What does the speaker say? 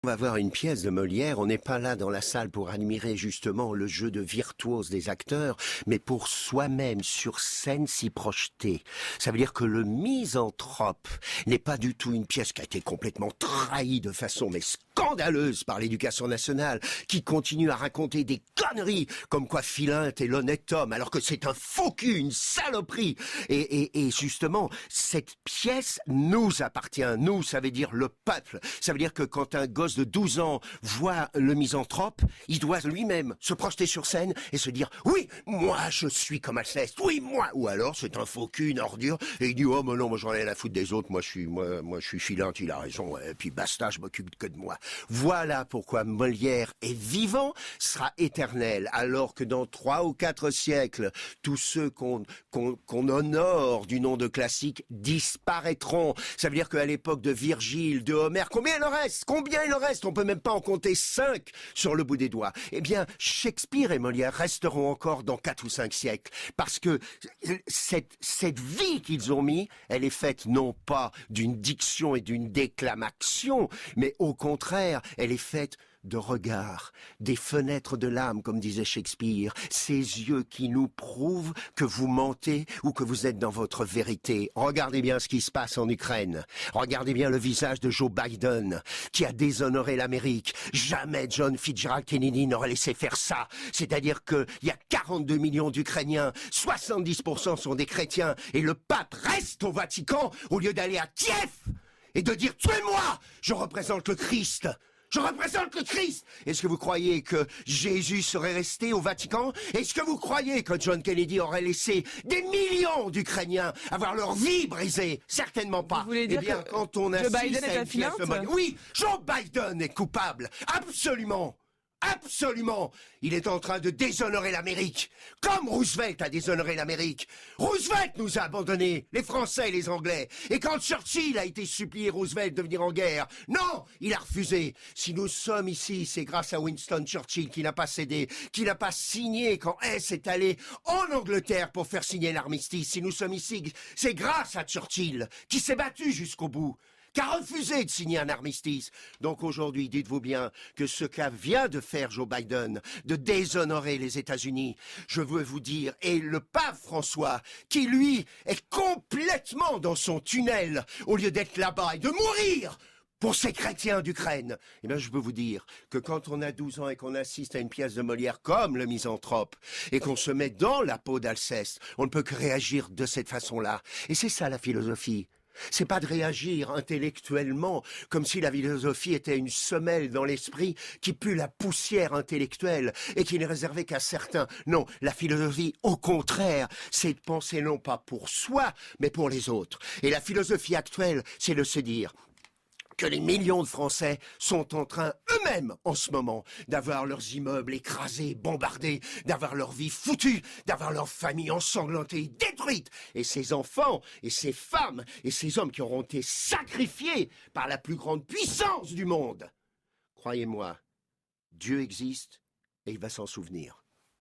On va voir une pièce de Molière, on n'est pas là dans la salle pour admirer justement le jeu de virtuose des acteurs, mais pour soi-même sur scène s'y projeter. Ça veut dire que le misanthrope n'est pas du tout une pièce qui a été complètement trahie de façon mais scandaleuse par l'éducation nationale, qui continue à raconter des conneries comme quoi Philinte est l'honnête homme, alors que c'est un faux cul, une saloperie. Et justement, cette pièce nous appartient. Nous, ça veut dire le peuple. Ça veut dire que quand un gosse de 12 ans voit le misanthrope, il doit lui-même se projeter sur scène et se dire « Oui, moi, je suis comme Alceste. Oui, moi !» Ou alors, c'est un faux cul, une ordure, et il dit « Oh, mais non, moi, j'en ai rien à foutre des autres. Moi, je suis Philinte, il a raison. Et puis basta, je m'occupe que de moi. » Voilà pourquoi Molière est vivant, sera éternel, alors que dans 3 ou 4 siècles, tous ceux qu'on honore du nom de classique disparaîtront. Ça veut dire qu'à l'époque de Virgile, de Homère, combien il en reste? Combien il en reste? On peut même pas en compter 5 sur le bout des doigts. Eh bien, Shakespeare et Molière resteront encore dans 4 ou 5 siècles. Parce que cette vie qu'ils ont mis, elle est faite non pas d'une diction et d'une déclamation, mais au contraire, elle est faite de regards, des fenêtres de l'âme, comme disait Shakespeare, ces yeux qui nous prouvent que vous mentez ou que vous êtes dans votre vérité. Regardez bien ce qui se passe en Ukraine. Regardez bien le visage de Joe Biden, qui a déshonoré l'Amérique. Jamais John Fitzgerald Kennedy n'aurait laissé faire ça. C'est-à-dire qu'il y a 42 millions d'Ukrainiens, 70% sont des chrétiens, et le pape reste au Vatican au lieu d'aller à Kiev et de dire « Tuez-moi, je représente le Christ !» Je représente le Christ. Est-ce que vous croyez que Jésus serait resté au Vatican? Est-ce que vous croyez que John Kennedy aurait laissé des millions d'Ukrainiens avoir leur vie brisée? Certainement pas. Vous voulez dire que quand on Joe assiste Biden est à un une pièce de Philinte? Oui, Joe Biden est coupable. Absolument. Absolument. Il est en train de déshonorer l'Amérique. Comme Roosevelt a déshonoré l'Amérique. Roosevelt nous a abandonnés, les Français et les Anglais. Et quand Churchill a été supplié Roosevelt de venir en guerre, non, il a refusé. Si nous sommes ici, c'est grâce à Winston Churchill qui n'a pas cédé, qui n'a pas signé quand Hess est allé en Angleterre pour faire signer l'armistice. Si nous sommes ici, c'est grâce à Churchill qui s'est battu jusqu'au bout, qui a refusé de signer un armistice. Donc aujourd'hui, dites-vous bien que ce qu'a vient de faire Joe Biden, de déshonorer les États-Unis, je veux vous dire, et le pape François, qui lui est complètement dans son tunnel, au lieu d'être là-bas et de mourir pour ces chrétiens d'Ukraine, eh bien, je peux vous dire que quand on a 12 ans et qu'on assiste à une pièce de Molière comme Le Misanthrope, et qu'on se met dans la peau d'Alceste, on ne peut que réagir de cette façon-là. Et c'est ça la philosophie. C'est pas de réagir intellectuellement comme si la philosophie était une semelle dans l'esprit qui pue la poussière intellectuelle et qui n'est réservée qu'à certains. Non, la philosophie, au contraire, c'est de penser non pas pour soi, mais pour les autres. Et la philosophie actuelle, c'est de se dire que les millions de Français sont en train, eux-mêmes, en ce moment, d'avoir leurs immeubles écrasés, bombardés, d'avoir leur vie foutue, d'avoir leur famille ensanglantée, détruite, et ces enfants, et ces femmes, et ces hommes qui auront été sacrifiés par la plus grande puissance du monde. Croyez-moi, Dieu existe, et il va s'en souvenir.